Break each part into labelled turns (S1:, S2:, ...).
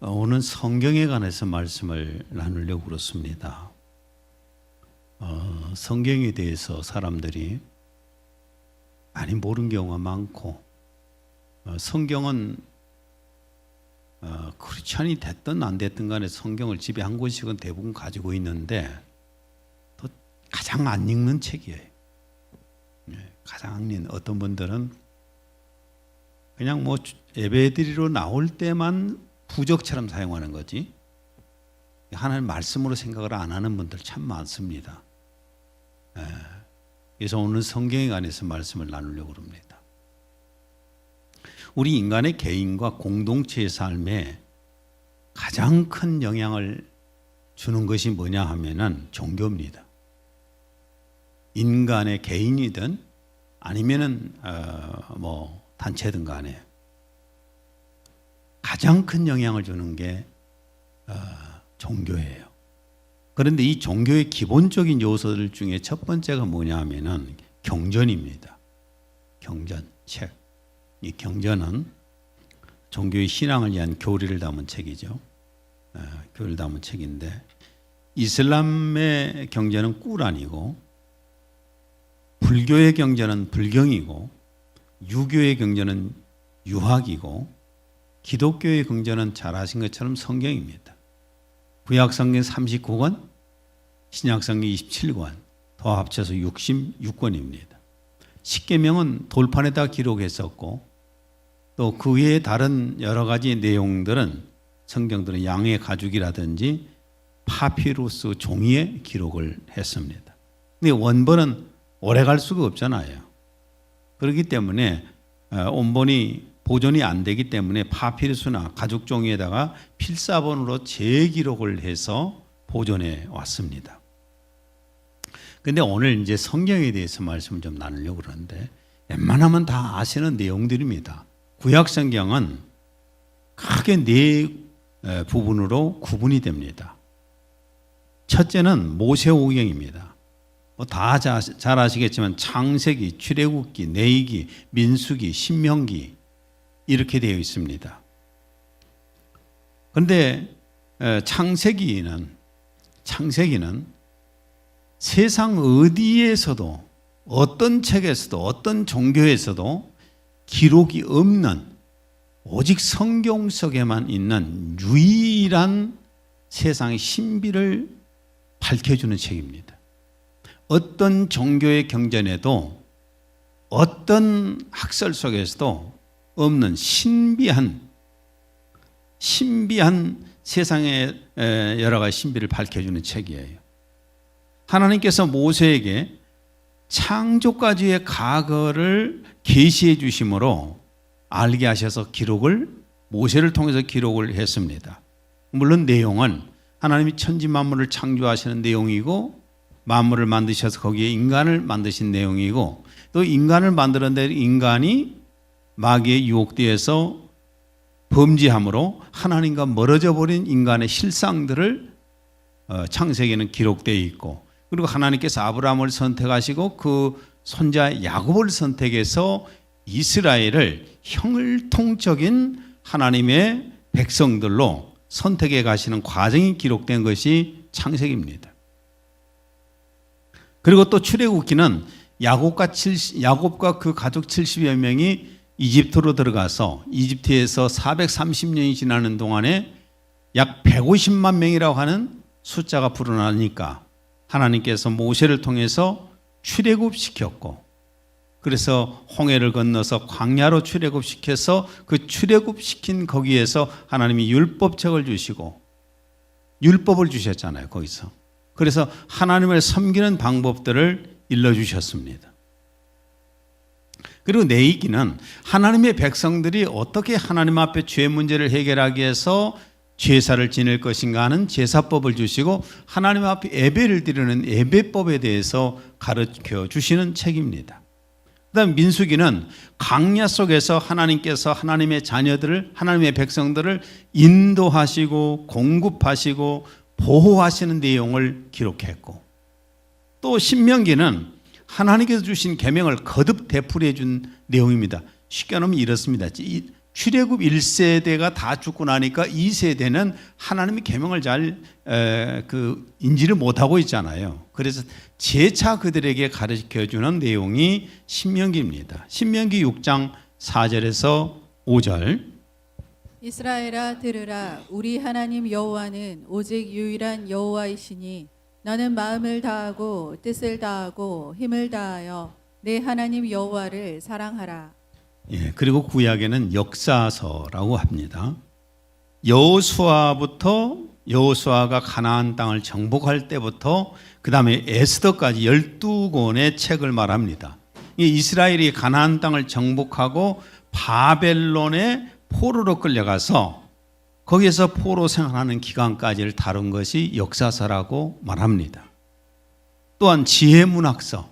S1: 오늘 성경에 관해서 말씀을 나누려고 그렇습니다. 성경에 대해서 사람들이 많이 모르는 경우가 많고, 성경은 크리스찬이 됐든 안 됐든 간에 성경을 집에 한 권씩은 대부분 가지고 있는데 또 가장 안 읽는 책이에요. 가장 안 읽는, 어떤 분들은 그냥 뭐 예배드리러 나올 때만 부적처럼 사용하는 거지 하나님 말씀으로 생각을 안 하는 분들 참 많습니다. 그래서 오늘 성경에 관해서 말씀을 나누려고 합니다. 우리 인간의 개인과 공동체의 삶에 가장 큰 영향을 주는 것이 뭐냐 하면은 종교입니다. 인간의 개인이든 아니면은 뭐 단체든 간에 가장 큰 영향을 주는 게 종교예요. 그런데 이 종교의 기본적인 요소들 중에 첫 번째가 뭐냐 하면은 경전입니다. 경전, 책. 이 경전은 종교의 신앙을 위한 교리를 담은 책이죠. 교리를 담은 책인데, 이슬람의 경전은 꾸란이고, 불교의 경전은 불경이고, 유교의 경전은 유학이고, 기독교의 경전은 잘 아신 것처럼 성경입니다. 구약성경 39권, 신약성경 27권, 더 합쳐서 66권입니다. 십계명은 돌판에다 기록했었고, 또 그 외에 다른 여러 가지 내용들은 성경들은 양의 가죽이라든지 파피루스 종이에 기록을 했습니다. 근데 원본은 오래 갈 수가 없잖아요. 그렇기 때문에 온본이 보존이 안 되기 때문에 파피루스나 가죽 종이에다가 필사본으로 재기록을 해서 보존해 왔습니다. 근데 오늘 이제 성경에 대해서 말씀을 좀 나누려고 그러는데, 웬만하면 다 아시는 내용들입니다. 구약 성경은 크게 네 부분으로 구분이 됩니다. 첫째는 모세오경입니다. 다 잘 아시겠지만 창세기, 출애굽기, 레위기, 민수기, 신명기 이렇게 되어 있습니다. 그런데 창세기는 세상 어디에서도, 어떤 책에서도, 어떤 종교에서도 기록이 없는, 오직 성경 속에만 있는 유일한 세상의 신비를 밝혀주는 책입니다. 어떤 종교의 경전에도, 어떤 학설 속에서도 없는 신비한 세상의 여러 가지 신비를 밝혀주는 책이에요. 하나님께서 모세에게 창조까지의 과거를 계시해 주심으로 알게 하셔서 모세를 통해서 기록을 했습니다. 물론 내용은 하나님이 천지 만물을 창조하시는 내용이고, 만물을 만드셔서 거기에 인간을 만드신 내용이고, 또 인간을 만들었는데 인간이 마귀의 유혹되어서 범죄함으로 하나님과 멀어져 버린 인간의 실상들을 창세기에는 기록되어 있고, 그리고 하나님께서 아브라함을 선택하시고 그 손자 야곱을 선택해서 이스라엘을 형을통적인 하나님의 백성들로 선택해 가시는 과정이 기록된 것이 창세기입니다. 그리고 또 출애굽기는 야곱과 그 가족 70여 명이 이집트로 들어가서 이집트에서 430년이 지나는 동안에 약 150만 명이라고 하는 숫자가 불어나니까 하나님께서 모세를 통해서 출애굽시켰고, 그래서 홍해를 건너서 광야로 출애굽시켜서 그 출애굽시킨 거기에서 하나님이 율법책을 주시고 율법을 주셨잖아요, 거기서. 그래서 하나님을 섬기는 방법들을 일러주셨습니다. 그리고 레위기는 하나님의 백성들이 어떻게 하나님 앞에 죄 문제를 해결하기 위해서 제사를 지낼 것인가 하는 제사법을 주시고, 하나님 앞에 예배를 드리는 예배법에 대해서 가르쳐 주시는 책입니다. 그다음 민수기는 광야 속에서 하나님께서 하나님의 자녀들을, 하나님의 백성들을 인도하시고 공급하시고 보호하시는 내용을 기록했고, 또 신명기는 하나님께서 주신 계명을 거듭 되풀이해 준 내용입니다. 쉽게 말하면 이렇습니다. 출애굽 1세대가 다 죽고 나니까 2세대는 하나님의 계명을 잘 인지를 못하고 있잖아요. 그래서 재차 그들에게 가르쳐주는 내용이 신명기입니다. 신명기 6장 4절에서 5절.
S2: 이스라엘아 들으라. 우리 하나님 여호와는 오직 유일한 여호와이시니 너는 마음을 다하고 뜻을 다하고 힘을 다하여 내 하나님 여호와를 사랑하라.
S1: 예, 그리고 구약에는 역사서라고 합니다. 여호수아가 가나안 땅을 정복할 때부터 그 다음에 에스더까지 12권의 책을 말합니다. 이스라엘이 가나안 땅을 정복하고 바벨론의 포로로 끌려가서 거기에서 포로 생활하는 기간까지를 다룬 것이 역사서라고 말합니다. 또한 지혜문학서,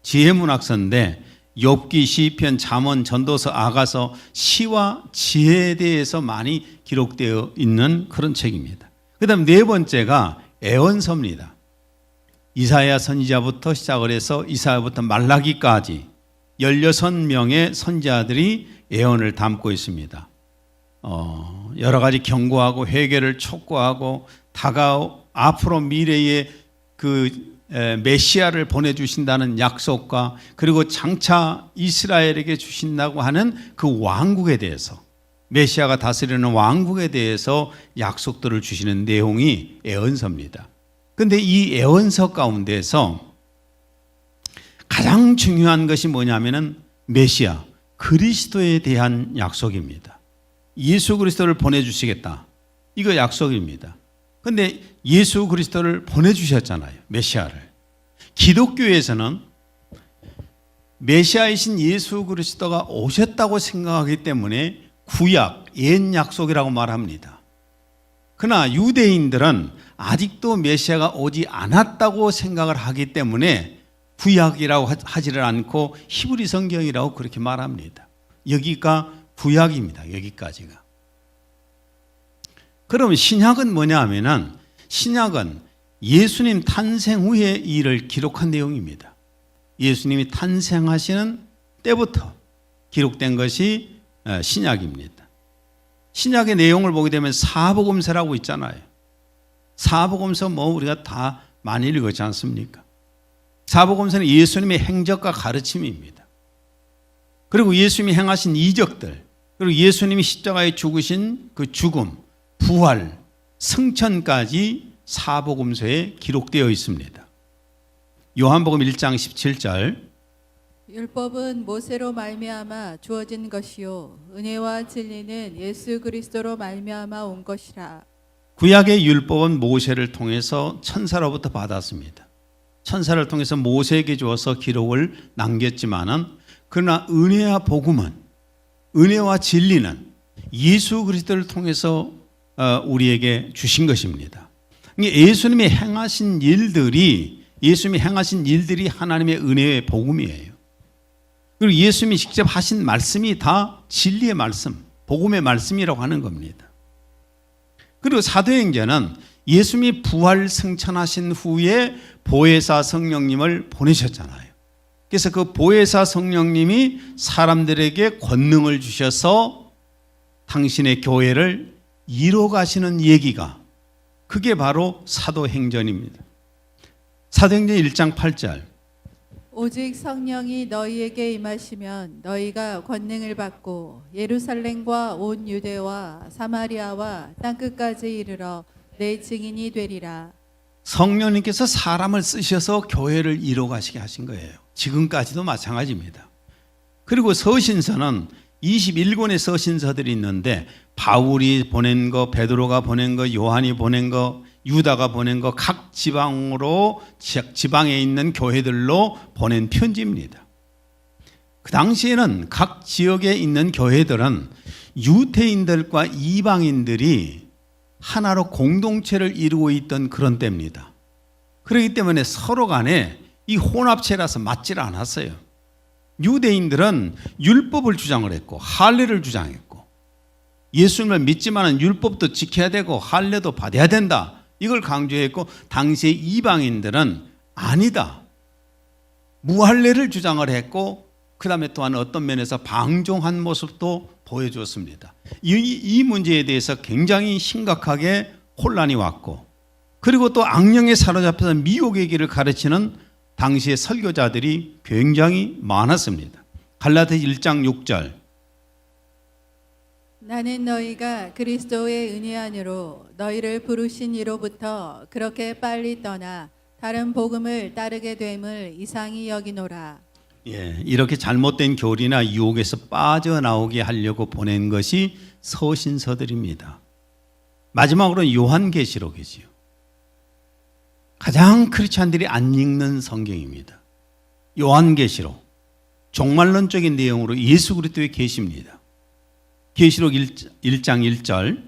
S1: 지혜문학서인데 욥기, 시편, 잠언, 전도서, 아가서, 시와 지혜에 대해서 많이 기록되어 있는 그런 책입니다. 그 다음 네 번째가 애언서입니다. 이사야 선지자부터 시작을 해서 이사야부터 말라기까지 16명의 선지자들이 애언을 담고 있습니다. 여러 가지 경고하고 회개를 촉구하고 앞으로 미래에 메시아를 보내주신다는 약속과 그리고 장차 이스라엘에게 주신다고 하는 그 왕국에 대해서, 메시아가 다스리는 왕국에 대해서 약속들을 주시는 내용이 애언서입니다. 그런데 이 애언서 가운데서 가장 중요한 것이 뭐냐면은 메시아, 그리스도에 대한 약속입니다. 예수 그리스도를 보내주시겠다. 이거 약속입니다. 그런데 예수 그리스도를 보내주셨잖아요. 메시아를. 기독교에서는 메시아이신 예수 그리스도가 오셨다고 생각하기 때문에 구약, 옛 약속이라고 말합니다. 그러나 유대인들은 아직도 메시아가 오지 않았다고 생각을 하기 때문에 구약이라고 하지를 않고 히브리 성경이라고 그렇게 말합니다. 여기가 구약입니다. 여기까지가. 그럼 신약은 뭐냐 하면은 신약은 예수님 탄생 후의 일을 기록한 내용입니다. 예수님이 탄생하시는 때부터 기록된 것이 신약입니다. 신약의 내용을 보게 되면 사복음서라고 있잖아요. 사복음서 우리가 다 많이 읽었지 않습니까? 사복음서는 예수님의 행적과 가르침입니다. 그리고 예수님이 행하신 이적들, 그리고 예수님이 십자가에 죽으신 그 죽음, 부활, 승천까지 사복음서에 기록되어 있습니다. 요한복음 1장 17절.
S2: 율법은 모세로 말미암아 주어진 것이요 은혜와 진리는 예수 그리스도로 말미암아 온 것이라.
S1: 구약의 율법은 모세를 통해서 천사로부터 받았습니다. 천사를 통해서 모세에게 주어서 기록을 남겼지만은 그러나 은혜와 복음은, 은혜와 진리는 예수 그리스도를 통해서 우리에게 주신 것입니다. 예수님이 행하신 일들이 하나님의 은혜의 복음이에요. 그리고 예수님이 직접 하신 말씀이 다 진리의 말씀, 복음의 말씀이라고 하는 겁니다. 그리고 사도행전은 예수님이 부활 승천하신 후에 보혜사 성령님을 보내셨잖아요. 그래서 그 보혜사 성령님이 사람들에게 권능을 주셔서 당신의 교회를 이뤄가시는 얘기가, 그게 바로 사도행전입니다. 사도행전 1장 8절.
S2: 오직 성령이 너희에게 임하시면 너희가 권능을 받고 예루살렘과 온 유대와 사마리아와 땅끝까지 이르러 내 증인이 되리라.
S1: 성령님께서 사람을 쓰셔서 교회를 이뤄가시게 하신 거예요. 지금까지도 마찬가지입니다. 그리고 서신서는 21권의 서신서들이 있는데 바울이 보낸 거, 베드로가 보낸 거, 요한이 보낸 거, 유다가 보낸 거, 각 지방에 있는 교회들로 보낸 편지입니다. 그 당시에는 각 지역에 있는 교회들은 유대인들과 이방인들이 하나로 공동체를 이루고 있던 그런 때입니다. 그렇기 때문에 서로 간에 이 혼합체라서 맞질 않았어요. 유대인들은 율법을 주장을 했고 할례를 주장했고 예수님을 믿지만은 율법도 지켜야 되고 할례도 받아야 된다, 이걸 강조했고, 당시의 이방인들은 아니다, 무할례를 주장을 했고 그다음에 또한 어떤 면에서 방종한 모습도 보여주었습니다. 이 문제에 대해서 굉장히 심각하게 혼란이 왔고, 그리고 또 악령에 사로잡혀서 미혹의 길을 가르치는 당시의 설교자들이 굉장히 많았습니다. 갈라디아서 1장 6절.
S2: 나는 너희가 그리스도의 은혜 안으로 너희를 부르신 이로부터 그렇게 빨리 떠나 다른 복음을 따르게 됨을 이상히 여기노라.
S1: 예, 이렇게 잘못된 교리나 유혹에서 빠져나오게 하려고 보낸 것이 서신서들입니다. 마지막으로 요한계시록이지요. 가장 크리스찬들이 안 읽는 성경입니다. 요한계시록, 종말론적인 내용으로 예수 그리스도의 계시입니다. 계시록 1장 1절.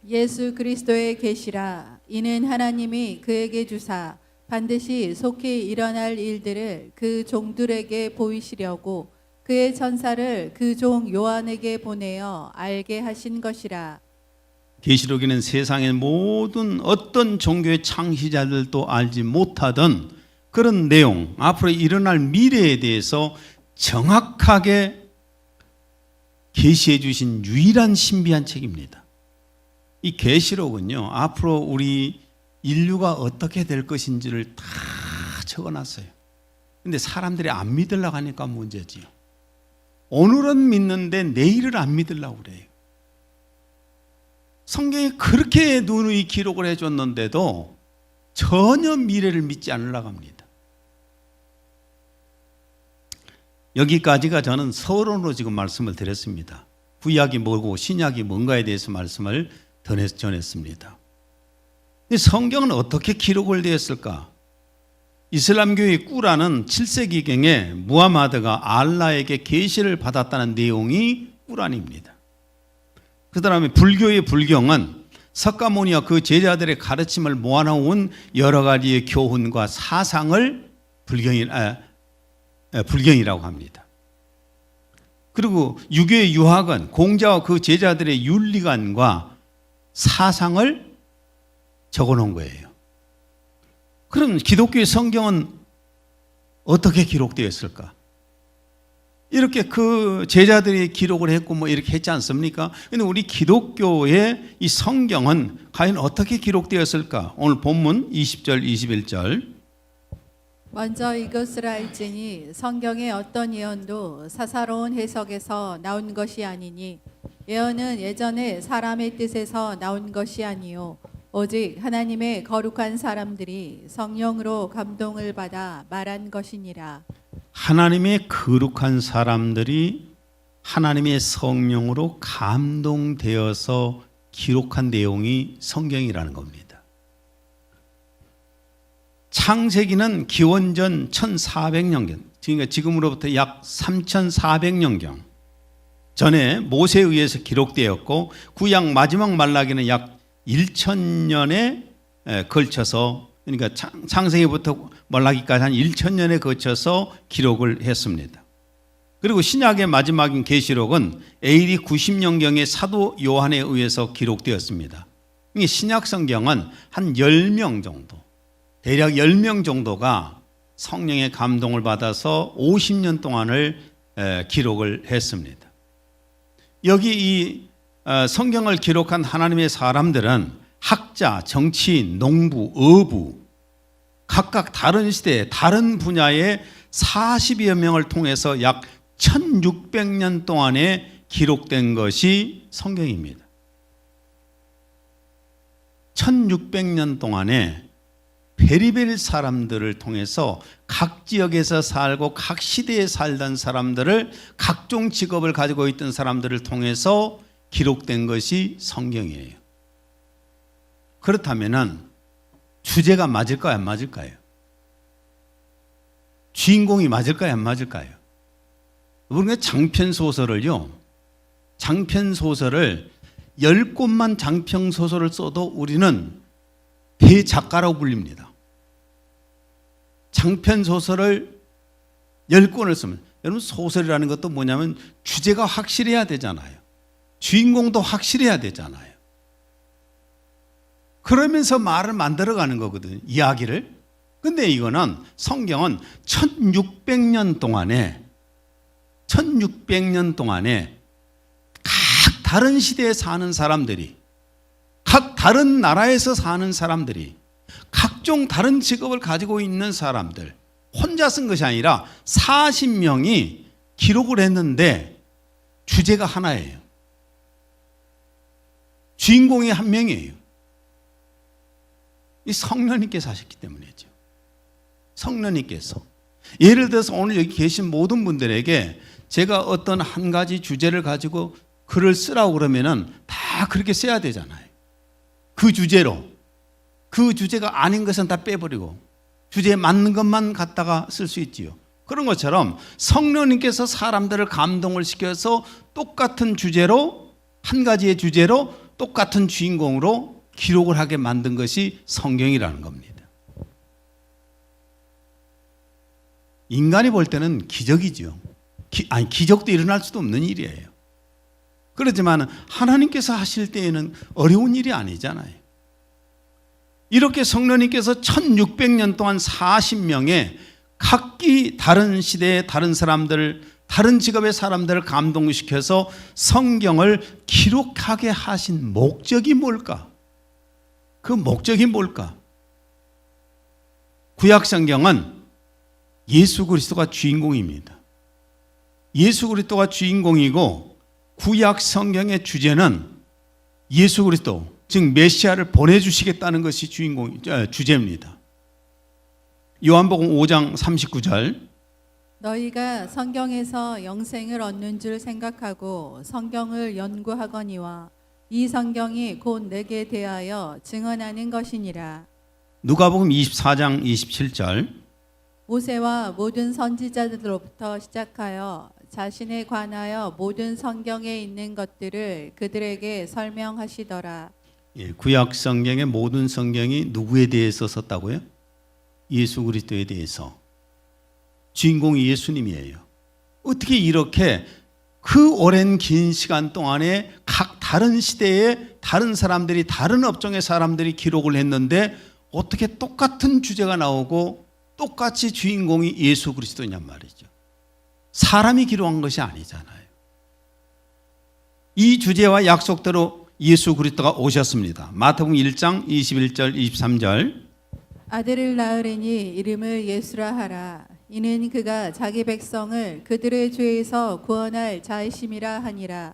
S2: 예수 그리스도의 계시라. 이는 하나님이 그에게 주사 반드시 속히 일어날 일들을 그 종들에게 보이시려고 그의 천사를 그 종 요한에게 보내어 알게 하신 것이라.
S1: 계시록에는 세상의 모든 어떤 종교의 창시자들도 알지 못하던 그런 내용, 앞으로 일어날 미래에 대해서 정확하게 계시해 주신 유일한 신비한 책입니다. 이 계시록은요, 앞으로 우리 인류가 어떻게 될 것인지를 다 적어놨어요. 근데 사람들이 안 믿으려고 하니까 문제지요. 오늘은 믿는데 내일을 안 믿으려고 그래요. 성경에 그렇게 누누이 기록을 해줬는데도 전혀 미래를 믿지 않으려고 합니다. 여기까지가 저는 서론으로 지금 말씀을 드렸습니다. 구약이 뭐고 신약이 뭔가에 대해서 말씀을 전했습니다. 성경은 어떻게 기록을 되었을까? 이슬람교의 꾸란은 7세기경에 무하마드가 알라에게 계시를 받았다는 내용이 꾸란입니다. 그 다음에 불교의 불경은 석가모니와 그 제자들의 가르침을 모아놓은 여러 가지의 교훈과 사상을 불경이라고 합니다. 그리고 유교의 유학은 공자와 그 제자들의 윤리관과 사상을 적어놓은 거예요. 그럼 기독교의 성경은 어떻게 기록되었을까? 이렇게 그 제자들이 기록을 했고 뭐 이렇게 했지 않습니까? 근데 우리 기독교의 이 성경은 과연 어떻게 기록되었을까? 오늘 본문 20절, 21절.
S2: 먼저 이것을 알지니 성경의 어떤 예언도 사사로운 해석에서 나온 것이 아니니 예언은 예전에 사람의 뜻에서 나온 것이 아니요 오직 하나님의 거룩한 사람들이 성령으로 감동을 받아 말한 것이니라.
S1: 하나님의 거룩한 사람들이 하나님의 성령으로 감동되어서 기록한 내용이 성경이라는 겁니다. 창세기는 기원전 1400년경, 그러니까 지금으로부터 약 3400년경 전에 모세에 의해서 기록되었고, 구약 마지막 말라기는 약 1000년에 걸쳐서, 그러니까 창세기부터 말라기까지 한 1000년에 거쳐서 기록을 했습니다. 그리고 신약의 마지막인 계시록은 AD 90년경에 사도 요한에 의해서 기록되었습니다. 신약 성경은 한 10명 정도, 대략 10명 정도가 성령의 감동을 받아서 50년 동안을 기록을 했습니다. 여기 이 성경을 기록한 하나님의 사람들은 학자, 정치인, 농부, 어부 각각 다른 시대, 다른 분야의 40여 명을 통해서 약 1600년 동안에 기록된 것이 성경입니다. 1600년 동안에 베리벨 사람들을 통해서 각 지역에서 살고 각 시대에 살던 사람들을, 각종 직업을 가지고 있던 사람들을 통해서 기록된 것이 성경이에요. 그렇다면 주제가 맞을까요, 안 맞을까요? 주인공이 맞을까요, 안 맞을까요? 우리가 장편소설을요, 장편소설을 10권만 장편소설을 써도 우리는 대작가라고 불립니다. 장편소설을 10권을 쓰면, 여러분 소설이라는 것도 뭐냐면 주제가 확실해야 되잖아요. 주인공도 확실해야 되잖아요. 그러면서 말을 만들어가는 거거든요, 이야기를. 근데 이거는 성경은 1600년 동안에 1600년 동안에 각 다른 시대에 사는 사람들이, 각 다른 나라에서 사는 사람들이, 각종 다른 직업을 가지고 있는 사람들, 혼자 쓴 것이 아니라 40명이 기록을 했는데 주제가 하나예요. 주인공이 한 명이에요. 이 성령님께서 하셨기 때문이죠. 성령님께서. 예를 들어서 오늘 여기 계신 모든 분들에게 제가 어떤 한 가지 주제를 가지고 글을 쓰라고 그러면은 다 그렇게 써야 되잖아요. 그 주제로. 그 주제가 아닌 것은 다 빼버리고 주제에 맞는 것만 갖다가 쓸 수 있지요. 그런 것처럼 성령님께서 사람들을 감동을 시켜서 똑같은 주제로, 한 가지의 주제로 똑같은 주인공으로 기록을 하게 만든 것이 성경이라는 겁니다. 인간이 볼 때는 기적이죠. 기적도 일어날 수도 없는 일이에요. 그렇지만 하나님께서 하실 때에는 어려운 일이 아니잖아요. 이렇게 성령님께서 1600년 동안 40명의 각기 다른 시대의 다른 사람들, 다른 직업의 사람들을 감동시켜서 성경을 기록하게 하신 목적이 뭘까? 그 목적이 뭘까? 구약 성경은 예수 그리스도가 주인공입니다. 예수 그리스도가 주인공이고 구약 성경의 주제는 예수 그리스도, 즉 메시아를 보내주시겠다는 것이 주제입니다. 요한복음 5장 39절.
S2: 너희가 성경에서 영생을 얻는 줄 생각하고 성경을 연구하거니와 이 성경이 곧 내게 대하여 증언하는 것이니라.
S1: 누가복음 24장 27절.
S2: 모세와 모든 선지자들로부터 시작하여 자신에 관하여 모든 성경에 있는 것들을 그들에게 설명하시더라.
S1: 구약 성경의 모든 성경이 누구에 대해서 썼다고요? 예수 그리스도에 대해서. 주인공이 예수님이에요. 어떻게 이렇게 그 오랜 긴 시간 동안에 각 다른 시대에 다른 사람들이, 다른 업종의 사람들이 기록을 했는데 어떻게 똑같은 주제가 나오고 똑같이 주인공이 예수 그리스도냔 말이죠. 사람이 기록한 것이 아니잖아요. 이 주제와 약속대로 예수 그리스도가 오셨습니다. 마태복음 1장 21절 23절.
S2: 아들을 낳으리니 이름을 예수라 하라. 이는 그가 자기 백성을 그들의 죄에서 구원할 자이심이라 하니라.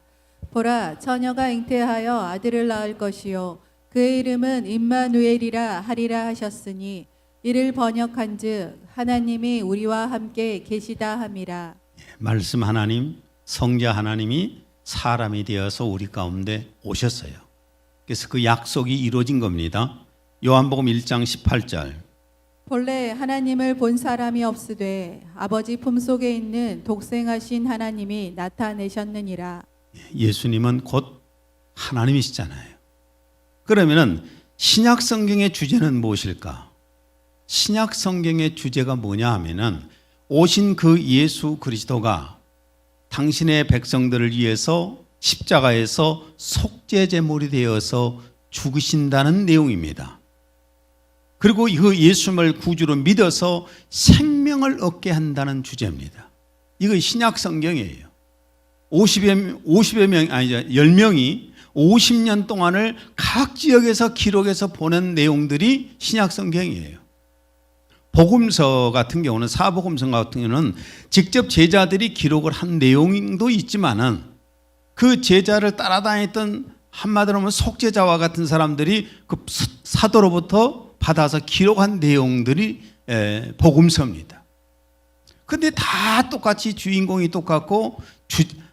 S2: 보라, 처녀가 잉태하여 아들을 낳을 것이요 그의 이름은 임마누엘이라 하리라 하셨으니 이를 번역한즉 하나님이 우리와 함께 계시다 함이라.
S1: 말씀 하나님, 성자 하나님이 사람이 되어서 우리 가운데 오셨어요. 그래서 그 약속이 이루어진 겁니다. 요한복음 1장 18절.
S2: 본래 하나님을 본 사람이 없으되 아버지 품속에 있는 독생하신 하나님이 나타내셨느니라.
S1: 예수님은 곧 하나님이시잖아요. 그러면은 신약 성경의 주제는 무엇일까? 신약 성경의 주제가 뭐냐 하면은 오신 그 예수 그리스도가 당신의 백성들을 위해서 십자가에서 속죄 제물이 되어서 죽으신다는 내용입니다. 그리고 그 예수님을 구주로 믿어서 생명을 얻게 한다는 주제입니다. 이거 신약 성경이에요. 10명이 50년 동안을 각 지역에서 기록해서 보낸 내용들이 신약 성경이에요. 복음서 같은 경우는, 사복음서 같은 경우는 직접 제자들이 기록을 한 내용도 있지만은 그 제자를 따라다녔던, 한마디로 하면 속죄자와 같은 사람들이 그 사도로부터 받아서 기록한 내용들이 복음서입니다. 근데 다 똑같이 주인공이 똑같고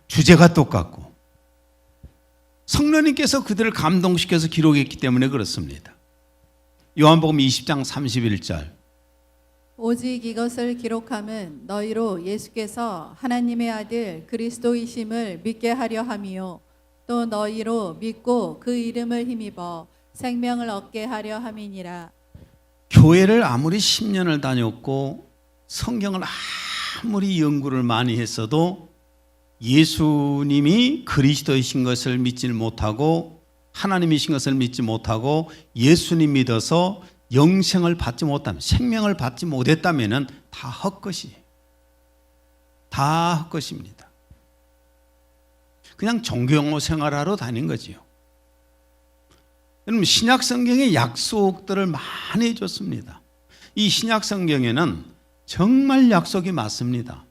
S1: 주제가 똑같고 성령님께서 그들을 감동시켜서 기록했기 때문에 그렇습니다. 요한복음 20장 31절.
S2: 오직 이것을 기록함은 너희로 예수께서 하나님의 아들 그리스도이심을 믿게 하려 함이요 또 너희로 믿고 그 이름을 힘입어 생명을 얻게 하려 함이니라.
S1: 교회를 아무리 10년을 다녔고 성경을 아무리 연구를 많이 했어도 예수님이 그리스도이신 것을 믿지는 못하고 하나님이신 것을 믿지 못하고 예수님 믿어서 영생을 받지 못하면, 생명을 받지 못했다면 다 헛것이에요. 다 헛것입니다. 그냥 종교용어 생활하러 다닌 거지요. 여러분, 신약 성경에 약속들을 많이 해줬습니다. 이 신약 성경에는 정말 약속이 많습니다.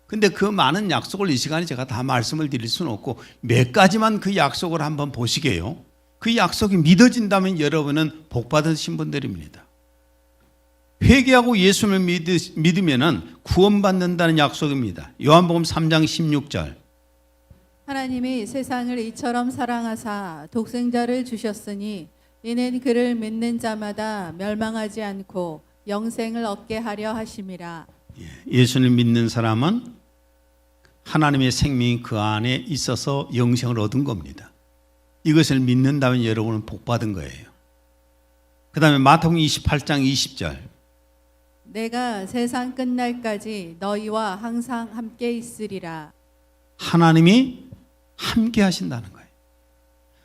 S1: 근데 그 많은 약속을 이 시간에 제가 다 말씀을 드릴 수는 없고 몇 가지만 그 약속을 한번 보시게요. 그 약속이 믿어진다면 여러분은 복받으신 분들입니다. 회개하고 예수를 믿으면 구원받는다는 약속입니다. 요한복음 3장 16절.
S2: 하나님이 세상을 이처럼 사랑하사 독생자를 주셨으니 이는 그를 믿는 자마다 멸망하지 않고 영생을 얻게 하려 하심이라.
S1: 예수를 믿는 사람은 하나님의 생명이 그 안에 있어서 영생을 얻은 겁니다. 이것을 믿는다면 여러분은 복받은 거예요. 그 다음에 마태복음 28장 20절.
S2: 내가 세상 끝날까지 너희와 항상 함께 있으리라.
S1: 하나님이 함께 하신다는 거예요.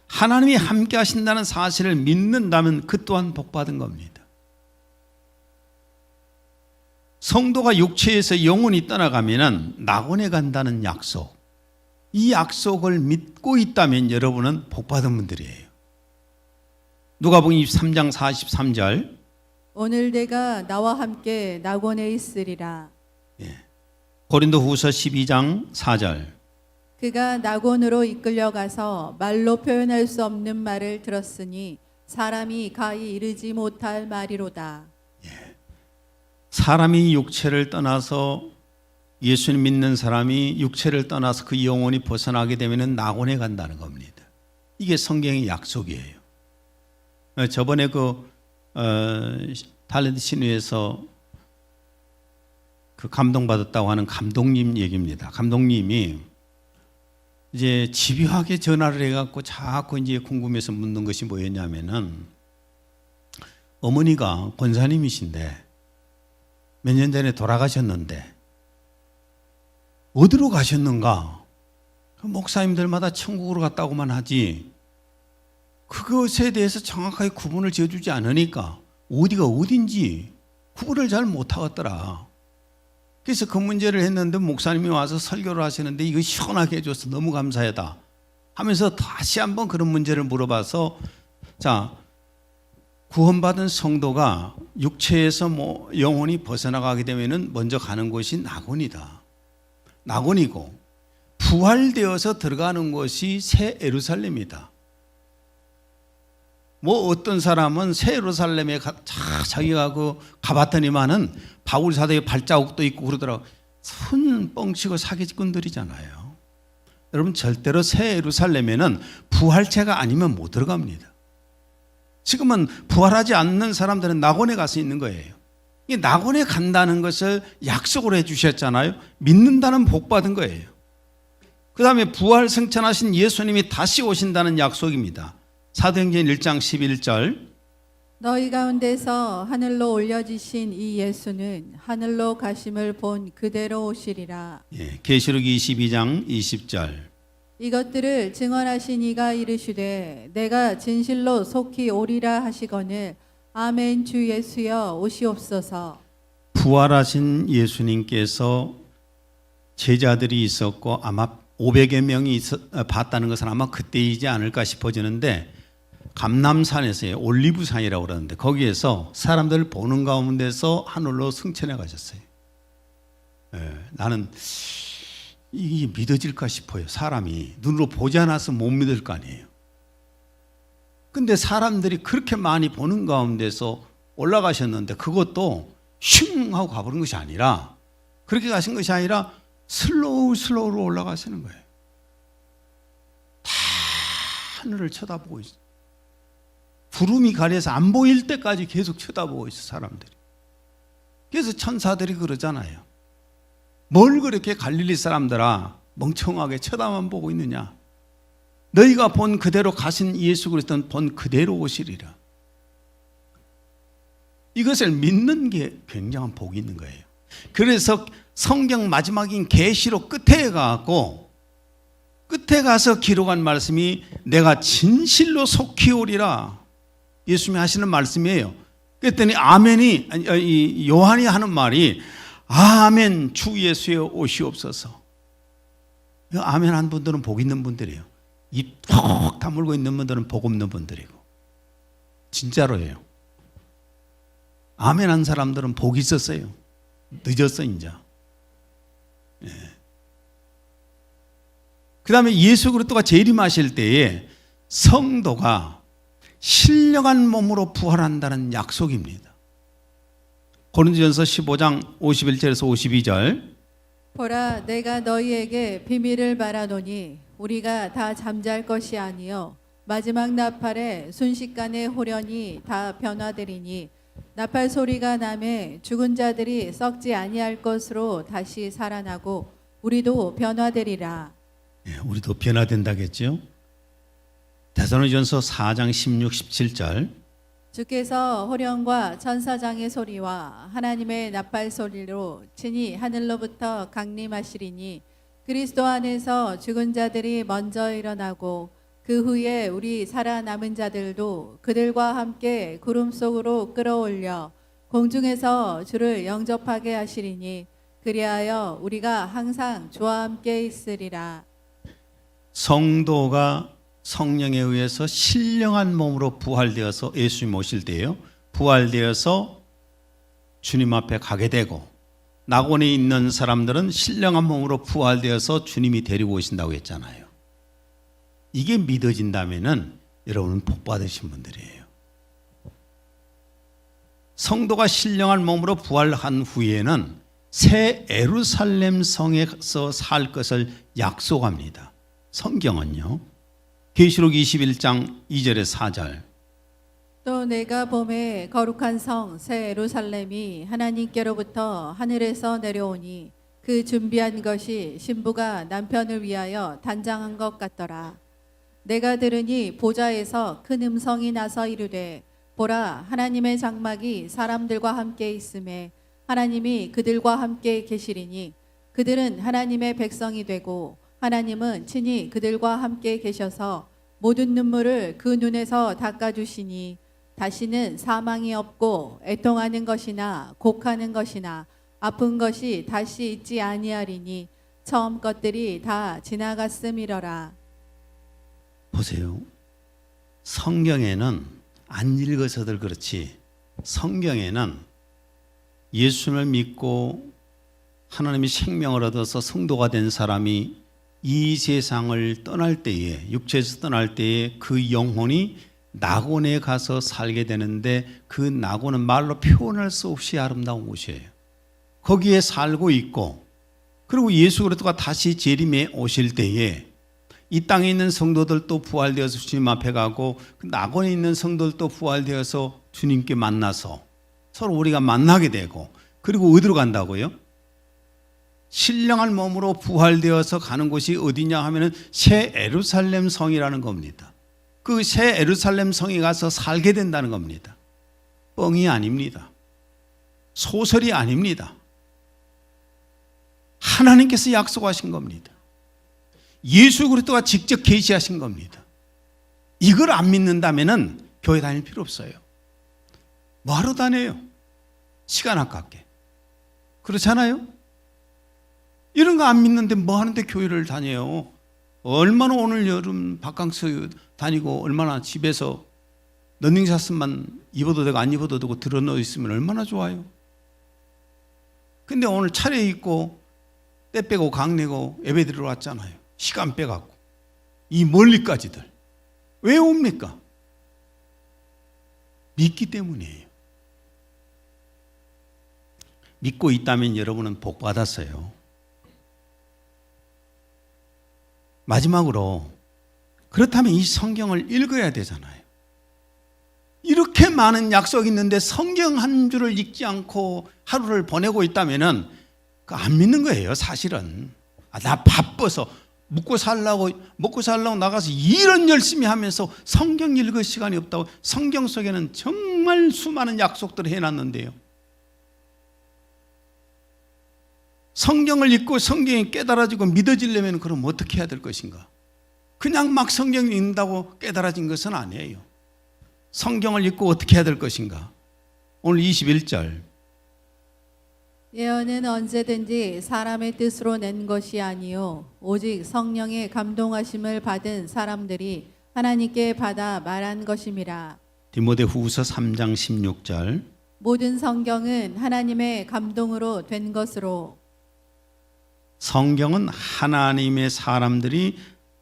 S1: 하나님이 함께 하신다는 사실을 믿는다면 그 또한 복받은 겁니다. 성도가 육체에서 영혼이 떠나가면 낙원에 간다는 약속, 이 약속을 믿고 있다면 여러분은 복받은 분들이에요. 누가복음 23장 43절.
S2: 오늘 내가 나와 함께 낙원에 있으리라.
S1: 고린도후서 12장 4절.
S2: 그가 낙원으로 이끌려가서 말로 표현할 수 없는 말을 들었으니 사람이 가히 이르지 못할 말이로다.
S1: 사람이 육체를 떠나서 예수님 믿는 사람이 육체를 떠나서 그 영혼이 벗어나게 되면 낙원에 간다는 겁니다. 이게 성경의 약속이에요. 저번에 탤런트 신위에서 감동받았다고 하는 감독님 얘기입니다. 감독님이 이제 집요하게 전화를 해갖고 자꾸 이제 궁금해서 묻는 것이 뭐였냐면은 어머니가 권사님이신데 몇 년 전에 돌아가셨는데 어디로 가셨는가? 목사님들마다 천국으로 갔다고만 하지 그것에 대해서 정확하게 구분을 지어주지 않으니까 어디가 어딘지 구분을 잘 못하겠더라. 그래서 그 문제를 했는데 목사님이 와서 설교를 하시는데 이거 시원하게 해줘서 너무 감사하다 하면서 다시 한번 그런 문제를 물어봐서 자, 구원받은 성도가 육체에서 영혼이 벗어나가게 되면은 먼저 가는 곳이 낙원이다. 낙원이고 부활되어서 들어가는 곳이 새 예루살렘이다. 어떤 사람은 새 예루살렘에 자기가 가봤더니만은 바울 사도의 발자국도 있고 그러더라고. 손 뻥치고 사기꾼들이잖아요. 여러분 절대로 새 예루살렘에는 부활체가 아니면 못 들어갑니다. 지금은 부활하지 않는 사람들은 낙원에 가서 있는 거예요. 이 낙원에 간다는 것을 약속으로 해주셨잖아요. 믿는다는 복 받은 거예요. 그 다음에 부활 승천하신 예수님이 다시 오신다는 약속입니다. 사도행전 1장 11절.
S2: 너희 가운데서 하늘로 올려지신 이 예수는 하늘로 가심을 본 그대로 오시리라.
S1: 계시록 22장 20절.
S2: 이것들을 증언하신 이가 이르시되 내가 진실로 속히 오리라 하시거늘 아멘. 주 예수여 오시옵소서.
S1: 부활하신 예수님께서 제자들이 있었고 아마 500여 명이 봤다는 것은 아마 그때이지 않을까 싶어지는데 감람산에서의 올리브산이라고 그러는데 거기에서 사람들을 보는 가운데서 하늘로 승천해 가셨어요. 나는 이게 믿어질까 싶어요. 사람이 눈으로 보지 않아서 못 믿을 거 아니에요. 근데 사람들이 그렇게 많이 보는 가운데서 올라가셨는데 그것도 슝 하고 가버린 것이 아니라 그렇게 가신 것이 아니라 슬로우로 올라가시는 거예요. 다 하늘을 쳐다보고 있어요. 구름이 가려서 안 보일 때까지 계속 쳐다보고 있어 사람들이. 그래서 천사들이 그러잖아요. 뭘 그렇게 갈릴리 사람들아 멍청하게 쳐다만 보고 있느냐. 너희가 본 그대로 가신 예수 그리스도는 본 그대로 오시리라. 이것을 믿는 게 굉장한 복이 있는 거예요. 그래서 성경 마지막인 계시록 끝에 가서 기록한 말씀이 내가 진실로 속히 오리라. 예수님이 하시는 말씀이에요. 그랬더니 요한이 하는 말이 아멘 주 예수여 오시옵소서. 아멘 한 분들은 복 있는 분들이에요. 입 턱 다물고 있는 분들은 복 없는 분들이고. 진짜로예요. 아멘 한 사람들은 복이 있었어요. 늦었어 이제. 예. 그 다음에 예수 그리스도가 재림하실 때에 성도가 신령한 몸으로 부활한다는 약속입니다. 고린도전서 15장 51절에서 52절.
S2: 보라, 내가 너희에게 비밀을 말하노니 우리가 다 잠잘 것이 아니요 마지막 나팔에 순식간에 호련히 다 변화되리니 나팔 소리가 나매 죽은 자들이 썩지 아니할 것으로 다시 살아나고 우리도 변화되리라.
S1: 예, 우리도 변화된다겠죠. 데살로니가전서 4장 16, 17절.
S2: 주께서 호령과 천사장의 소리와 하나님의 나팔 소리로 친히 하늘로부터 강림하시리니 그리스도 안에서 죽은 자들이 먼저 일어나고 그 후에 우리 살아남은 자들도 그들과 함께 구름 속으로 끌어올려 공중에서 주를 영접하게 하시리니 그리하여 우리가 항상 주와 함께 있으리라.
S1: 성도가 성령에 의해서 신령한 몸으로 부활되어서 예수님 오실 때요, 부활되어서 주님 앞에 가게 되고, 낙원에 있는 사람들은 신령한 몸으로 부활되어서 주님이 데리고 오신다고 했잖아요. 이게 믿어진다면은 여러분은 복 받으신 분들이에요. 성도가 신령한 몸으로 부활한 후에는 새 예루살렘 성에서 살 것을 약속합니다. 성경은요, 계시록 21장 2절에 4절.
S2: 또 내가 봄에 거룩한 성 새 예루살렘이 하나님께로부터 하늘에서 내려오니 그 준비한 것이 신부가 남편을 위하여 단장한 것 같더라. 내가 들으니 보좌에서 큰 음성이 나서 이르되 보라, 하나님의 장막이 사람들과 함께 있음에 하나님이 그들과 함께 계시리니 그들은 하나님의 백성이 되고 하나님은 친히 그들과 함께 계셔서 모든 눈물을 그 눈에서 닦아주시니 다시는 사망이 없고 애통하는 것이나 곡하는 것이나 아픈 것이 다시 있지 아니하리니 처음 것들이 다 지나갔음이러라.
S1: 보세요. 성경에는 안 읽어서들 그렇지, 성경에는 예수를 믿고 하나님의 생명을 얻어서 성도가 된 사람이 이 세상을 떠날 때에, 육체에서 떠날 때에 그 영혼이 낙원에 가서 살게 되는데, 그 낙원은 말로 표현할 수 없이 아름다운 곳이에요. 거기에 살고 있고, 그리고 예수 그리스도가 다시 재림해 오실 때에 이 땅에 있는 성도들도 부활되어서 주님 앞에 가고, 그 낙원에 있는 성도들도 부활되어서 주님께 만나서 서로 우리가 만나게 되고, 그리고 어디로 간다고요? 신령한 몸으로 부활되어서 가는 곳이 어디냐 하면은 새 예루살렘 성이라는 겁니다. 그 새 예루살렘 성에 가서 살게 된다는 겁니다. 뻥이 아닙니다. 소설이 아닙니다. 하나님께서 약속하신 겁니다. 예수 그리스도가 직접 계시하신 겁니다. 이걸 안 믿는다면은 교회 다닐 필요 없어요. 뭐하러 다녀요? 시간 아깝게. 그렇잖아요? 이런 거 안 믿는데 뭐 하는데 교회를 다녀요? 얼마나 오늘 여름 바캉스 다니고 얼마나 집에서 러닝샷만 입어도 되고 안 입어도 되고 들어넣어 있으면 얼마나 좋아요. 근데 오늘 차례 있고 때 빼고 강 내고 예배 드리러 왔잖아요. 시간 빼갖고 이 멀리까지들 왜 옵니까? 믿기 때문이에요. 믿고 있다면 여러분은 복 받았어요. 마지막으로, 그렇다면 이 성경을 읽어야 되잖아요. 이렇게 많은 약속이 있는데 성경 한 줄을 읽지 않고 하루를 보내고 있다면은 안 믿는 거예요, 사실은. 나 바빠서 먹고 살라고 나가서 일은 열심히 하면서 성경 읽을 시간이 없다고. 성경 속에는 정말 수많은 약속들을 해놨는데요. 성경을 읽고 성경이 깨달아지고 믿어지려면 그럼 어떻게 해야 될 것인가? 그냥 막 성경 읽는다고 깨달아진 것은 아니에요. 성경을 읽고 어떻게 해야 될 것인가? 오늘 21절.
S2: 예언은 언제든지 사람의 뜻으로 낸 것이 아니요 오직 성령의 감동하심을 받은 사람들이 하나님께 받아 말한 것임이라.
S1: 디모데후서 3장 16절.
S2: 모든 성경은 하나님의 감동으로 된 것으로.
S1: 성경은 하나님의 사람들이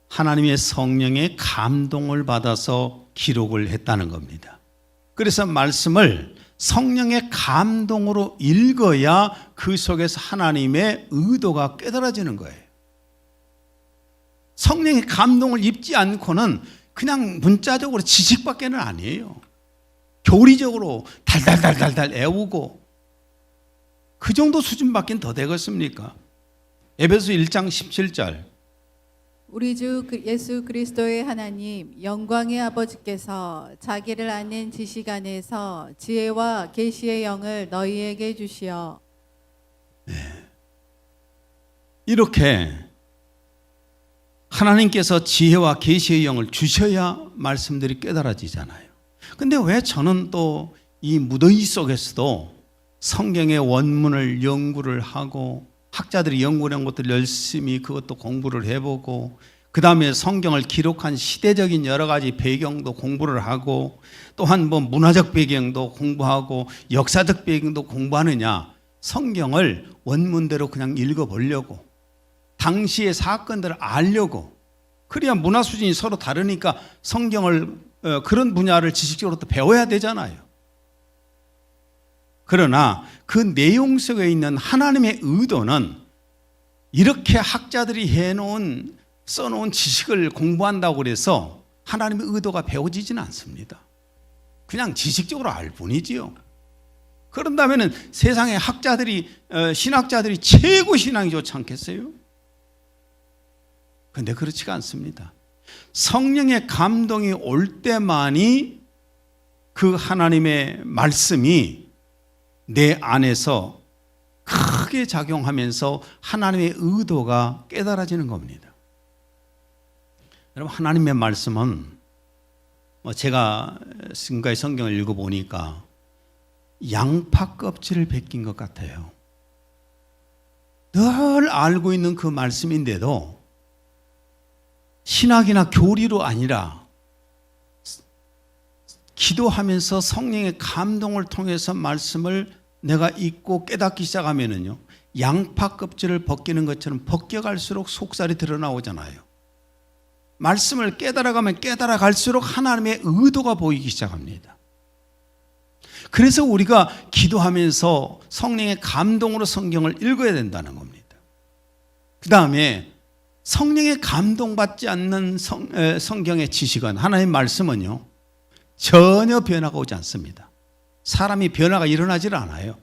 S1: 하나님의 성령의 감동을 받아서 기록을 했다는 겁니다. 그래서 말씀을 성령의 감동으로 읽어야 그 속에서 하나님의 의도가 깨달아지는 거예요. 성령의 감동을 입지 않고는 그냥 문자적으로 지식밖에는 아니에요. 교리적으로 달달달달달 애우고 그 정도 수준밖엔 더 되겠습니까? 에베소 1장 17절.
S2: 우리 주 예수 그리스도의 하나님 영광의 아버지께서 자기를 아는 지식 안에서 지혜와 계시의 영을 너희에게 주시어.
S1: 이렇게 하나님께서 지혜와 계시의 영을 주셔야 말씀들이 깨달아지잖아요. 근데 왜 저는 또 이 무더위 속에서도 성경의 원문을 연구를 하고 학자들이 연구한 것들 열심히 그것도 공부를 해보고 그 다음에 성경을 기록한 시대적인 여러 가지 배경도 공부를 하고 또한 뭐 문화적 배경도 공부하고 역사적 배경도 공부하느냐, 성경을 원문대로 그냥 읽어보려고, 당시의 사건들을 알려고. 그래야 문화 수준이 서로 다르니까 성경을 그런 분야를 지식적으로 또 배워야 되잖아요. 그러나 그 내용 속에 있는 하나님의 의도는 이렇게 학자들이 써놓은 지식을 공부한다고 해서 하나님의 의도가 배워지지는 않습니다. 그냥 지식적으로 알 뿐이지요. 그런다면 세상의 학자들이, 신학자들이 최고 신앙이 좋지 않겠어요? 그런데 그렇지가 않습니다. 성령의 감동이 올 때만이 그 하나님의 말씀이 내 안에서 크게 작용하면서 하나님의 의도가 깨달아지는 겁니다. 여러분, 하나님의 말씀은 제가 지금까지 성경을 읽어보니까 양파 껍질을 벗긴 것 같아요. 늘 알고 있는 그 말씀인데도 신학이나 교리로 아니라 기도하면서 성령의 감동을 통해서 말씀을 내가 읽고 깨닫기 시작하면은요, 양파 껍질을 벗기는 것처럼 벗겨갈수록 속살이 드러나오잖아요. 말씀을 깨달아가면 깨달아갈수록 하나님의 의도가 보이기 시작합니다. 그래서 우리가 기도하면서 성령의 감동으로 성경을 읽어야 된다는 겁니다. 그 다음에 성령의 감동받지 않는 성경의 지식은, 하나님의 말씀은요, 전혀 변화가 오지 않습니다. 사람이 변화가 일어나질 않아요.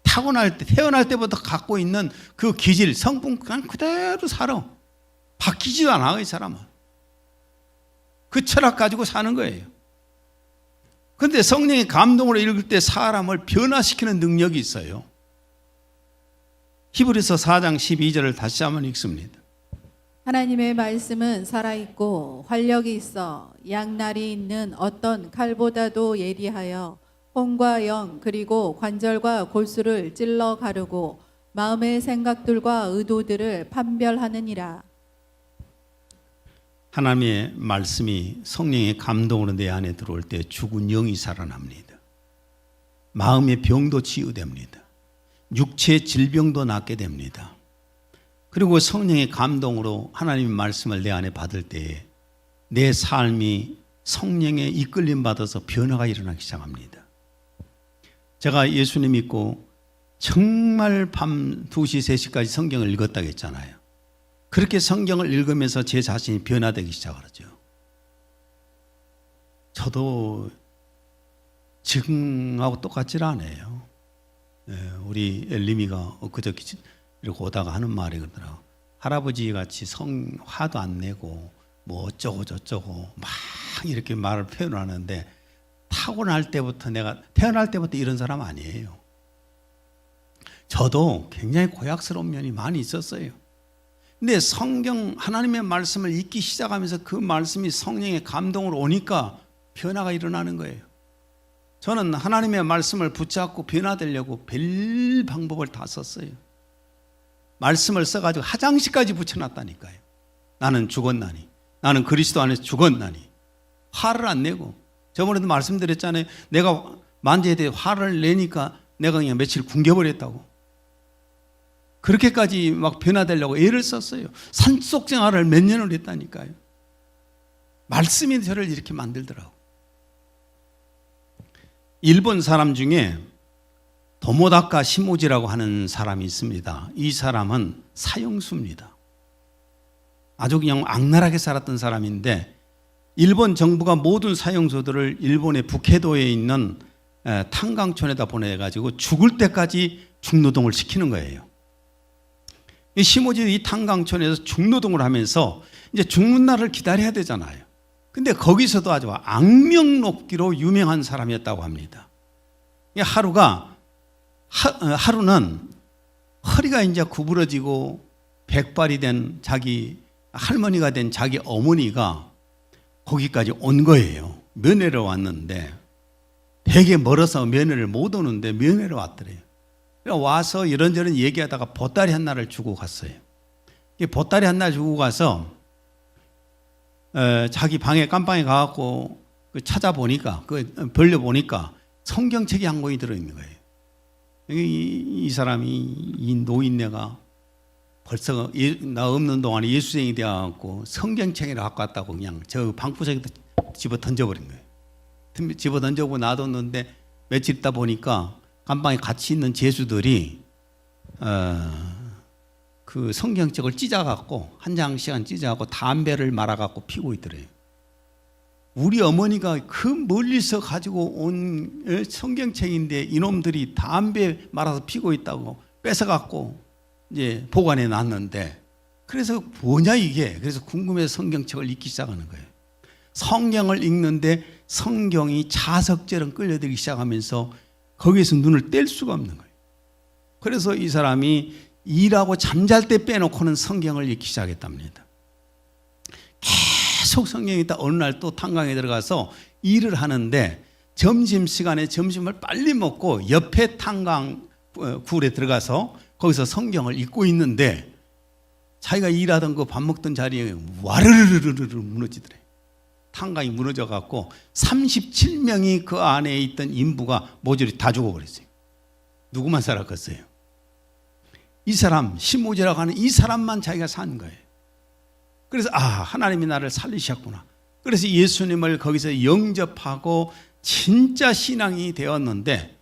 S1: 태어날 때부터 갖고 있는 그 기질, 성분 그냥 그대로 살아. 바뀌지도 않아, 이 사람은. 그 철학 가지고 사는 거예요. 그런데 성령의 감동으로 읽을 때 사람을 변화시키는 능력이 있어요. 히브리서 4장 12절을 다시 한번 읽습니다.
S2: 하나님의 말씀은 살아있고 활력이 있어 양날이 있는 어떤 칼보다도 예리하여 혼과 영 그리고 관절과 골수를 찔러 가르고 마음의 생각들과 의도들을 판별하느니라.
S1: 하나님의 말씀이 성령의 감동으로 내 안에 들어올 때 죽은 영이 살아납니다. 마음의 병도 치유됩니다. 육체의 질병도 낫게 됩니다. 그리고 성령의 감동으로 하나님의 말씀을 내 안에 받을 때에 내 삶이 성령의 이끌림 받아서 변화가 일어나기 시작합니다. 제가 예수님 믿고 정말 밤 2시, 3시까지 성경을 읽었다고 했잖아요. 그렇게 성경을 읽으면서 제 자신이 변화되기 시작하죠. 저도 지금하고 똑같지 않아요. 우리 엘리미가 엊그저께 이렇게 오다가 하는 말이 그러더라고. 할아버지 같이 화도 안 내고 뭐 어쩌고 저쩌고 막 이렇게 말을 표현하는데, 태어날 때부터 이런 사람 아니에요. 저도 굉장히 고약스러운 면이 많이 있었어요. 근데 성경 하나님의 말씀을 읽기 시작하면서 그 말씀이 성령의 감동으로 오니까 변화가 일어나는 거예요. 저는 하나님의 말씀을 붙잡고 변화되려고 별 방법을 다 썼어요. 말씀을 써가지고 화장실까지 붙여놨다니까요. 나는 죽었나니, 나는 그리스도 안에서 죽었나니. 화를 안 내고, 저번에도 말씀드렸잖아요. 내가 만재에 대해 화를 내니까 내가 그냥 며칠 굶겨버렸다고. 그렇게까지 막 변화되려고 애를 썼어요. 산속 생활을 몇 년을 했다니까요. 말씀이 저를 이렇게 만들더라고. 일본 사람 중에 도모다카 시모지라고 하는 사람이 있습니다. 이 사람은 사형수입니다. 아주 그냥 악랄하게 살았던 사람인데, 일본 정부가 모든 사형수들을 일본의 북해도에 있는 탄강촌에다 보내가지고 죽을 때까지 중노동을 시키는 거예요. 이 시모지 이 탄강촌에서 중노동을 하면서 이제 죽는 날을 기다려야 되잖아요. 근데 거기서도 아주 악명 높기로 유명한 사람이었다고 합니다. 하루는 허리가 이제 구부러지고 백발이 된 자기 할머니가 된 자기 어머니가 거기까지 온 거예요. 면회를 왔는데 되게 멀어서 면회를 못 오는데 면회를 왔더래요. 와서 이런저런 얘기하다가 보따리 하나를 주고 갔어요. 보따리 하나 주고 가서 자기 방에 깜방에 가갖고 찾아보니까, 벌려보니까 성경책이 한 권이 들어있는 거예요. 이 사람이, 이 노인네가 벌써 나 없는 동안에 예수생이 되어갖고 성경책을 갖고 왔다고 그냥 저 방구석에 집어 던져버린 거예요. 집어 던져보고 놔뒀는데 며칠 있다 보니까 감방에 같이 있는 제수들이 그 성경책을 찢어갖고 한 장씩은 찢어갖고 담배를 말아갖고 피고 있더래요. 우리 어머니가 그 멀리서 가지고 온 성경책인데 이놈들이 담배 말아서 피고 있다고 뺏어갖고 이제 보관해 놨는데, 그래서 뭐냐 이게. 그래서 궁금해서 성경책을 읽기 시작하는 거예요. 성경을 읽는데 성경이 자석처럼 끌려들기 시작하면서 거기에서 눈을 뗄 수가 없는 거예요. 그래서 이 사람이 일하고 잠잘 때 빼놓고는 성경을 읽기 시작했답니다. 계속 성경이 있다 어느 날 또 탄광에 들어가서 일을 하는데, 점심시간에 점심을 빨리 먹고 옆에 탄광 굴에 들어가서 거기서 성경을 읽고 있는데 자기가 일하던 그 밥 먹던 자리에 와르르르르 무너지더래. 탄광이 무너져갖고 37명이 그 안에 있던 인부가 모조리 다 죽어버렸어요. 누구만 살았겠어요? 이 사람, 시모지라고 하는 이 사람만 자기가 산 거예요. 그래서 하나님이 나를 살리셨구나. 그래서 예수님을 거기서 영접하고 진짜 신앙이 되었는데,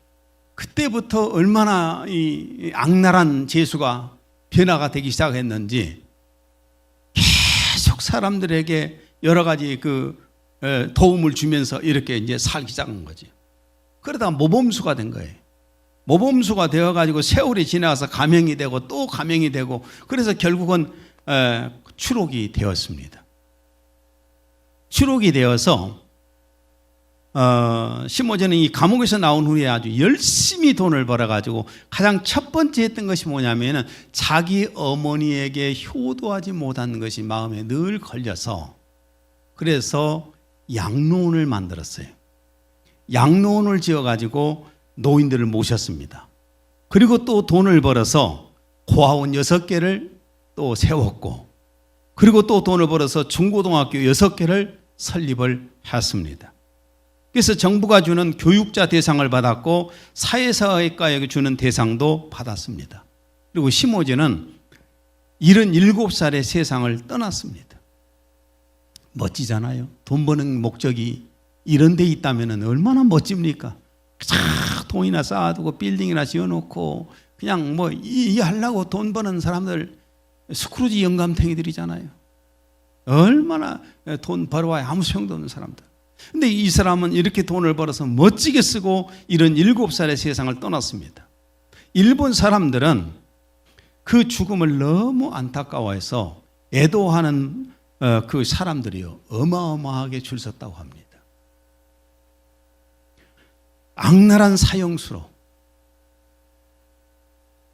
S1: 그때부터 얼마나 이 악랄한 죄수가 변화가 되기 시작했는지 계속 사람들에게 여러 가지 도움을 주면서 이렇게 이제 살기 시작한 거지. 그러다가 모범수가 된 거예요. 모범수가 되어가지고 세월이 지나가서 감형이 되고 또 감형이 되고, 그래서 결국은 추록이 되었습니다. 추록이 되어서 시모지는 이 감옥에서 나온 후에 아주 열심히 돈을 벌어가지고 가장 첫 번째 했던 것이 뭐냐면은 자기 어머니에게 효도하지 못한 것이 마음에 늘 걸려서, 그래서 양로원을 만들었어요. 양로원을 지어가지고 노인들을 모셨습니다. 그리고 또 돈을 벌어서 고아원 6개를 또 세웠고, 그리고 또 돈을 벌어서 중고등학교 6개를 설립을 했습니다. 그래서 정부가 주는 교육자 대상을 받았고 사회사회과에 주는 대상도 받았습니다. 그리고 시모지는 77살에 세상을 떠났습니다. 멋지잖아요. 돈 버는 목적이 이런 데 있다면 얼마나 멋집니까? 돈이나 쌓아두고 빌딩이나 지어놓고 그냥 이 하려고 돈 버는 사람들, 스크루지 영감탱이들이잖아요. 얼마나 돈 벌어와야 아무 소용도 없는 사람들. 근데 이 사람은 이렇게 돈을 벌어서 멋지게 쓰고 77살에 세상을 떠났습니다. 일본 사람들은 그 죽음을 너무 안타까워해서 애도하는 그 사람들이요 어마어마하게 줄 섰다고 합니다. 악랄한 사형수로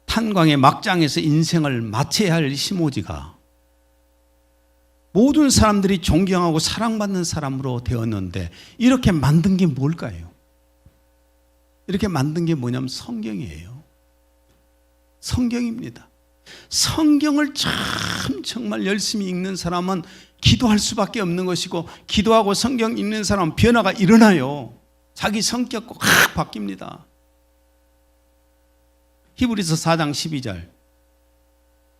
S1: 탄광의 막장에서 인생을 마쳐야 할 시모지가 모든 사람들이 존경하고 사랑받는 사람으로 되었는데 이렇게 만든 게 뭘까요? 이렇게 만든 게 뭐냐면 성경이에요. 성경입니다. 성경을 정말 열심히 읽는 사람은 기도할 수밖에 없는 것이고, 기도하고 성경 읽는 사람은 변화가 일어나요. 자기 성격도 확 바뀝니다. 히브리서 4장 12절.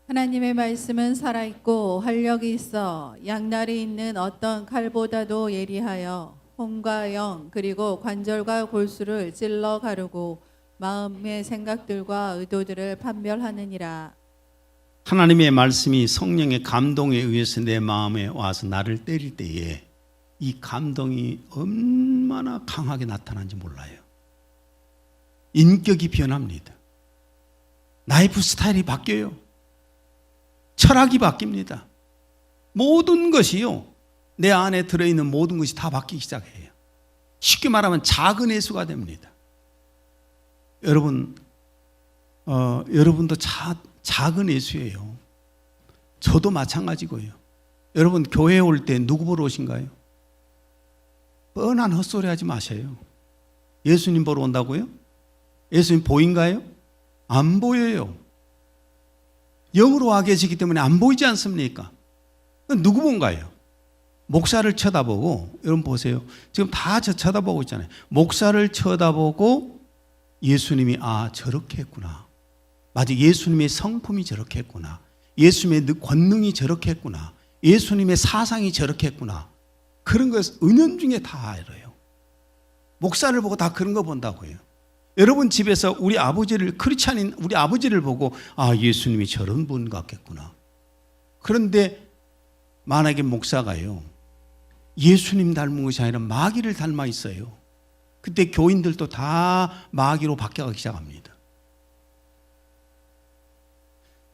S2: 하나님의 말씀은 살아있고 활력이 있어 양날이 있는 어떤 칼보다도 예리하여 혼과 영 그리고 관절과 골수를 찔러 가르고 마음의 생각들과 의도들을 판별하느니라.
S1: 하나님의 말씀이 성령의 감동에 의해서 내 마음에 와서 나를 때릴 때에 이 감동이 얼마나 강하게 나타나는지 몰라요. 인격이 변합니다. 라이프 스타일이 바뀌어요. 철학이 바뀝니다. 모든 것이요, 내 안에 들어있는 모든 것이 다 바뀌기 시작해요. 쉽게 말하면 작은 예수가 됩니다. 여러분도 작은 예수예요. 저도 마찬가지고요. 여러분 교회에 올 때 누구 보러 오신가요? 뻔한 헛소리 하지 마세요. 예수님 보러 온다고요? 예수님 보인가요? 안 보여요. 영으로 와 계시기 때문에 안 보이지 않습니까? 누구 본가요? 목사를 쳐다보고, 여러분 보세요. 지금 다 저 쳐다보고 있잖아요. 목사를 쳐다보고 예수님이 저렇게 했구나. 맞아, 예수님의 성품이 저렇게 했구나. 예수님의 권능이 저렇게 했구나. 예수님의 사상이 저렇게 했구나. 그런 것 은연중에 다 알아요. 목사를 보고 다 그런 거 본다고요. 여러분 집에서 우리 아버지를, 크리스찬인 우리 아버지를 보고 예수님이 저런 분 같겠구나. 그런데 만약에 목사가요, 예수님 닮은 것이 아니라 마귀를 닮아 있어요. 그때 교인들도 다 마귀로 바뀌어가기 시작합니다.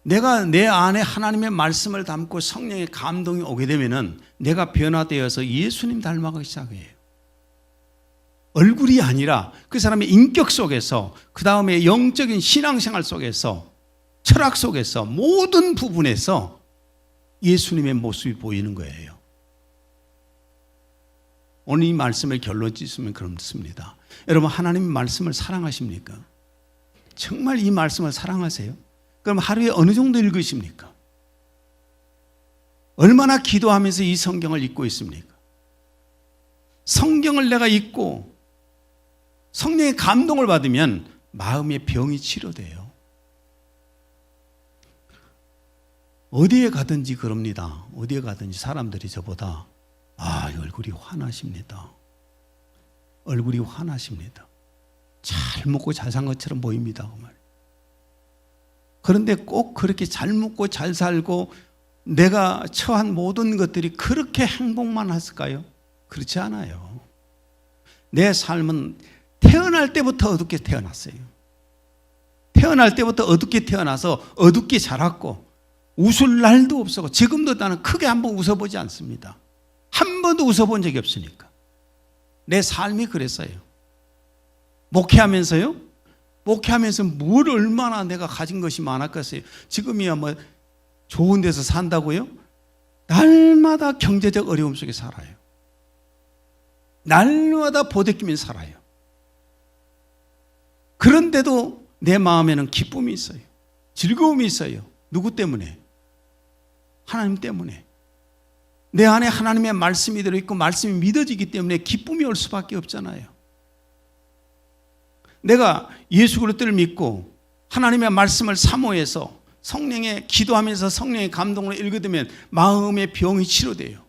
S1: 내가 내 안에 하나님의 말씀을 담고 성령의 감동이 오게 되면은 내가 변화되어서 예수님 닮아가기 시작해요. 얼굴이 아니라 그 사람의 인격 속에서, 그 다음에 영적인 신앙생활 속에서, 철학 속에서, 모든 부분에서 예수님의 모습이 보이는 거예요. 오늘 이 말씀을 결론 짓으면 그렇습니다. 여러분, 하나님의 말씀을 사랑하십니까? 정말 이 말씀을 사랑하세요? 그럼 하루에 어느 정도 읽으십니까? 얼마나 기도하면서 이 성경을 읽고 있습니까? 성경을 내가 읽고 성령의 감동을 받으면 마음의 병이 치료돼요. 어디에 가든지 그럽니다. 어디에 가든지 사람들이 저보다 얼굴이 환하십니다. 얼굴이 환하십니다. 잘 먹고 잘 산 것처럼 보입니다. 그 말. 그런데 꼭 그렇게 잘 먹고 잘 살고 내가 처한 모든 것들이 그렇게 행복만 했을까요? 그렇지 않아요. 내 삶은 태어날 때부터 어둡게 태어났어요. 태어날 때부터 어둡게 태어나서 어둡게 자랐고 웃을 날도 없었고, 지금도 나는 크게 한번 웃어보지 않습니다. 한 번도 웃어본 적이 없으니까. 내 삶이 그랬어요. 목회하면서요? 목회하면서 뭘 얼마나 내가 가진 것이 많았겠어요. 지금이야 뭐 좋은 데서 산다고요? 날마다 경제적 어려움 속에 살아요. 날마다 보대끼면서 살아요. 그런데도 내 마음에는 기쁨이 있어요. 즐거움이 있어요. 누구 때문에? 하나님 때문에. 내 안에 하나님의 말씀이 들어있고 말씀이 믿어지기 때문에 기쁨이 올 수밖에 없잖아요. 내가 예수 그리스도를 믿고 하나님의 말씀을 사모해서 성령의 기도하면서 성령의 감동을 읽으면 마음의 병이 치료돼요.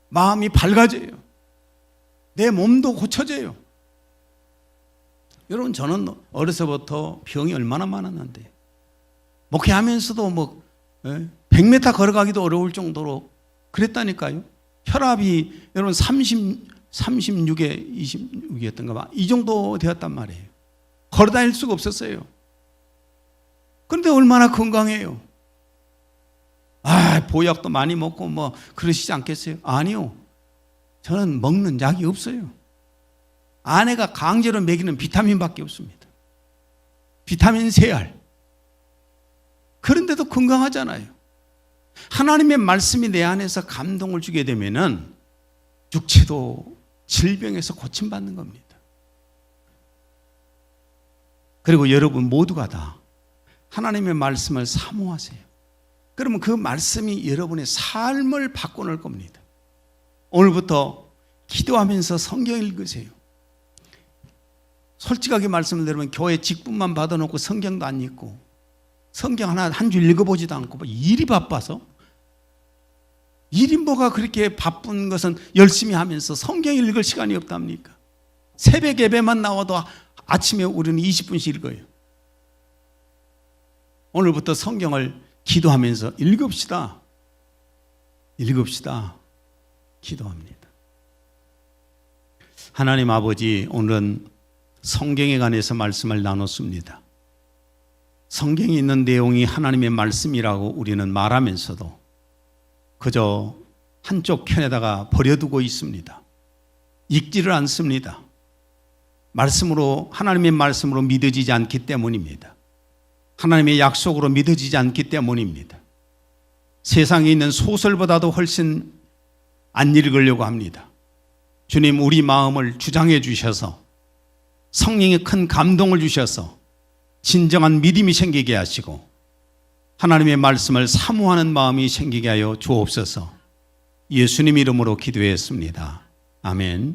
S1: 마음이 밝아져요. 내 몸도 고쳐져요. 여러분, 저는 어려서부터 병이 얼마나 많았는데, 목회하면서도 100m 걸어가기도 어려울 정도로 그랬다니까요. 혈압이 여러분 36에 26이었던가 봐. 이 정도 되었단 말이에요. 걸어다닐 수가 없었어요. 그런데 얼마나 건강해요. 보약도 많이 먹고 그러시지 않겠어요? 아니요. 저는 먹는 약이 없어요. 아내가 강제로 먹이는 비타민밖에 없습니다. 비타민 C알. 그런데도 건강하잖아요. 하나님의 말씀이 내 안에서 감동을 주게 되면은 육체도 질병에서 고침받는 겁니다. 그리고 여러분 모두가 다 하나님의 말씀을 사모하세요. 그러면 그 말씀이 여러분의 삶을 바꿔놓을 겁니다. 오늘부터 기도하면서 성경 읽으세요. 솔직하게 말씀드리면 교회 직분만 받아놓고 성경도 안 읽고 성경 하나 한 줄 읽어보지도 않고 일이 바빠서, 일이 뭐가 그렇게 바쁜 것은 열심히 하면서 성경 읽을 시간이 없답니까? 새벽 예배만 나와도 아침에 우리는 20분씩 읽어요. 오늘부터 성경을 기도하면서 읽읍시다. 기도합니다. 하나님 아버지, 오늘은 성경에 관해서 말씀을 나눴습니다. 성경에 있는 내용이 하나님의 말씀이라고 우리는 말하면서도 그저 한쪽 편에다가 버려두고 있습니다. 읽지를 않습니다. 하나님의 말씀으로 믿어지지 않기 때문입니다. 하나님의 약속으로 믿어지지 않기 때문입니다. 세상에 있는 소설보다도 훨씬 안 읽으려고 합니다. 주님, 우리 마음을 주장해 주셔서 성령의 큰 감동을 주셔서 진정한 믿음이 생기게 하시고 하나님의 말씀을 사모하는 마음이 생기게 하여 주옵소서. 예수님 이름으로 기도했습니다. 아멘.